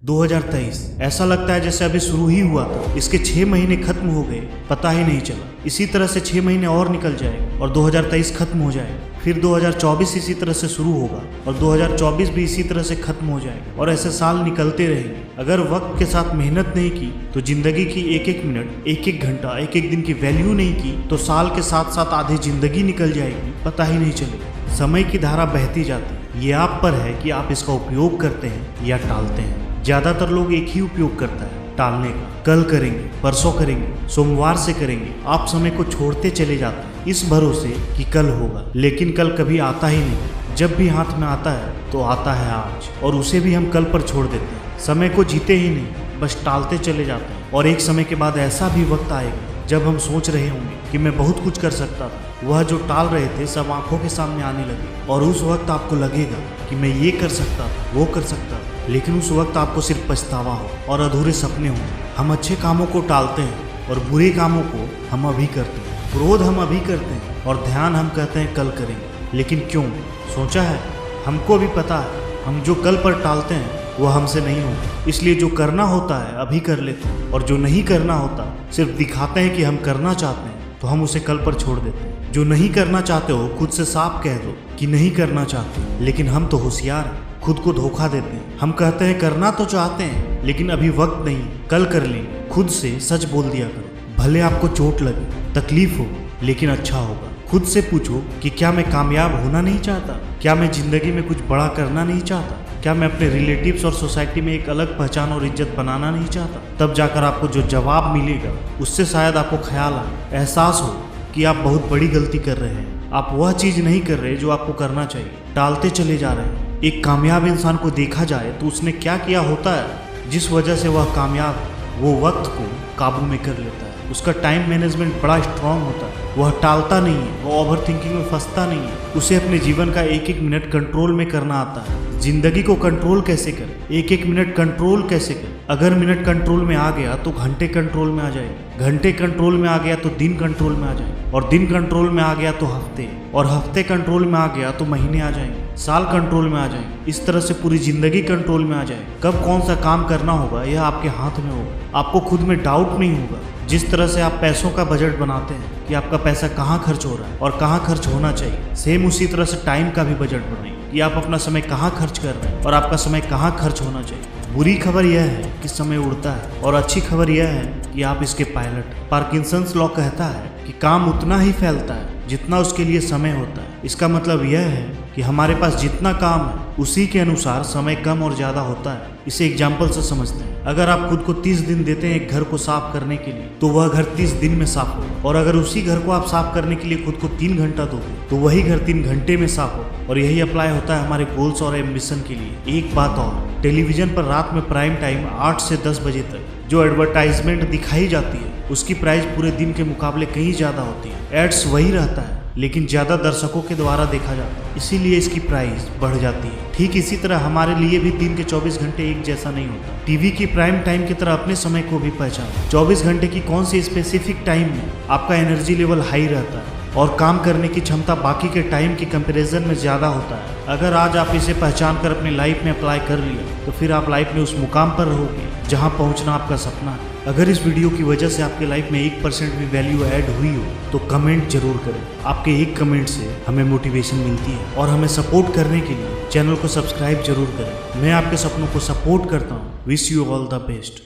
2023 ऐसा लगता है जैसे अभी शुरू ही हुआ था। इसके 6 महीने खत्म हो गए, पता ही नहीं चला। इसी तरह से 6 महीने और निकल जाए और 2023 खत्म हो जाएगा। फिर 2024 इसी तरह से शुरू होगा और 2024 भी इसी तरह से खत्म हो जाएगा और ऐसे साल निकलते रहेंगे। अगर वक्त के साथ मेहनत नहीं की तो जिंदगी की एक एक मिनट, एक एक घंटा, एक एक दिन की वैल्यू नहीं की तो साल के साथ साथ आधी जिंदगी निकल जाएगी, पता ही नहीं चलेगा। समय की धारा बहती जाती है। ये आप पर है कि आप इसका उपयोग करते हैं या टालते हैं। ज्यादातर लोग एक ही उपयोग करता है, टालने का। कल करेंगे, परसों करेंगे, सोमवार से करेंगे। आप समय को छोड़ते चले जाते हैं इस भरोसे कि कल होगा, लेकिन कल कभी आता ही नहीं। जब भी हाथ में आता है तो आता है आज, और उसे भी हम कल पर छोड़ देते हैं। समय को जीते ही नहीं, बस टालते चले जाते हैं। और एक समय के बाद ऐसा भी वक्त आएगा जब हम सोच रहे होंगे कि मैं बहुत कुछ कर सकता था। वह जो टाल रहे थे सब आंखों के सामने आने लगे और उस वक्त आपको लगेगा कि मैं ये कर सकता था, वो कर सकता था, लेकिन उस वक्त आपको सिर्फ पछतावा हो और अधूरे सपने हों। हम अच्छे कामों को टालते हैं और बुरे कामों को हम अभी करते हैं। क्रोध हम अभी करते हैं और ध्यान हम कहते हैं कल करेंगे। लेकिन क्यों? सोचा है? हमको भी पता है हम जो कल पर टालते हैं वो हमसे नहीं होगा, इसलिए जो करना होता है अभी कर लेते हैं और जो नहीं करना होता सिर्फ दिखाते हैं कि हम करना चाहते हैं तो हम उसे कल पर छोड़ देते हैं। जो नहीं करना चाहते हो खुद से साफ कह दो कि नहीं करना चाहते, लेकिन हम तो होशियार हैं, खुद को धोखा देते हैं। हम कहते हैं करना तो चाहते हैं लेकिन अभी वक्त नहीं, कल कर लेंगे। खुद से सच बोल दिया करो, भले आपको चोट लगे, तकलीफ हो, लेकिन अच्छा होगा। खुद से पूछो कि क्या मैं कामयाब होना नहीं चाहता? क्या मैं जिंदगी में कुछ बड़ा करना नहीं चाहता? क्या मैं अपने रिलेटिव्स और सोसाइटी में एक अलग पहचान और इज्जत बनाना नहीं चाहता? तब जाकर आपको जो जवाब मिलेगा उससे शायद आपको ख्याल आए, एहसास हो कि आप बहुत बड़ी गलती कर रहे हैं। आप वह चीज़ नहीं कर रहे जो आपको करना चाहिए, टालते चले जा रहे हैं। एक कामयाब इंसान को देखा जाए तो उसने क्या किया होता है जिस वजह से वह कामयाब है? वो वक्त को काबू में कर लेता है। उसका टाइम मैनेजमेंट बड़ा स्ट्रांग होता है। वह टालता नहीं है, वो ओवर थिंकिंग में फंसता नहीं है। उसे अपने जीवन का एक एक मिनट कंट्रोल में करना आता है। जिंदगी को कंट्रोल कैसे करें, एक एक मिनट कंट्रोल कैसे करें? अगर मिनट कंट्रोल में आ गया तो घंटे कंट्रोल में आ जाएंगे, घंटे कंट्रोल में आ गया तो दिन कंट्रोल में आ जाएंगे, और दिन कंट्रोल में आ गया तो हफ्ते, और हफ्ते कंट्रोल में आ गया तो महीने आ जाएंगे, साल कंट्रोल में आ जाएंगे। इस तरह से पूरी जिंदगी कंट्रोल में आ जाएगी। कब कौन सा काम करना होगा यह आपके हाथ में होगा। आपको खुद में डाउट नहीं होगा। जिस तरह से आप पैसों का बजट बनाते हैं कि आपका पैसा कहाँ खर्च हो रहा है और कहाँ खर्च होना चाहिए, सेम उसी तरह से टाइम का भी बजट बनाइए कि आप अपना समय कहाँ खर्च कर रहे हैं और आपका समय कहाँ खर्च होना चाहिए। बुरी खबर यह है कि समय उड़ता है और अच्छी खबर यह है कि आप इसके पायलट। पार्किंसंस लॉ कहता है कि काम उतना ही फैलता है जितना उसके लिए समय होता है। इसका मतलब यह है कि हमारे पास जितना काम है उसी के अनुसार समय कम और ज़्यादा होता है। इसे एग्जाम्पल से समझते हैं। अगर आप खुद को 30 दिन देते हैं एक घर को साफ करने के लिए तो वह घर 30 दिन में साफ होगा, और अगर उसी घर को आप साफ करने के लिए खुद को 3 घंटा दोगे तो वही घर 3 घंटे में साफ होगा। और यही अप्लाई होता है हमारे गोल्स और एम्बिशन के लिए। एक बात और, टेलीविजन पर रात में प्राइम टाइम 8 से 10 बजे तक जो एडवर्टाइजमेंट दिखाई जाती है उसकी प्राइस पूरे दिन के मुकाबले कहीं ज़्यादा होती है। एड्स वही रहता है लेकिन ज़्यादा दर्शकों के द्वारा देखा जाता है, इसीलिए इसकी प्राइस बढ़ जाती है। ठीक इसी तरह हमारे लिए भी दिन के 24 घंटे एक जैसा नहीं होता। टीवी की प्राइम टाइम की तरह अपने समय को भी पहचानो। 24 घंटे की कौन सी स्पेसिफिक टाइम में आपका एनर्जी लेवल हाई रहता है और काम करने की क्षमता बाकी के टाइम की कंपैरिजन में ज़्यादा होता है। अगर आज आप इसे पहचान कर अपनी लाइफ में अप्लाई कर लिया तो फिर आप लाइफ में उस मुकाम पर रहोगे जहां पहुंचना आपका सपना है। अगर इस वीडियो की वजह से आपके लाइफ में 1% भी वैल्यू ऐड हुई हो तो कमेंट जरूर करें। आपके एक कमेंट से हमें मोटिवेशन मिलती है और हमें सपोर्ट करने के लिए चैनल को सब्सक्राइब जरूर करें। मैं आपके सपनों को सपोर्ट करता हूँ। Wish you all the best.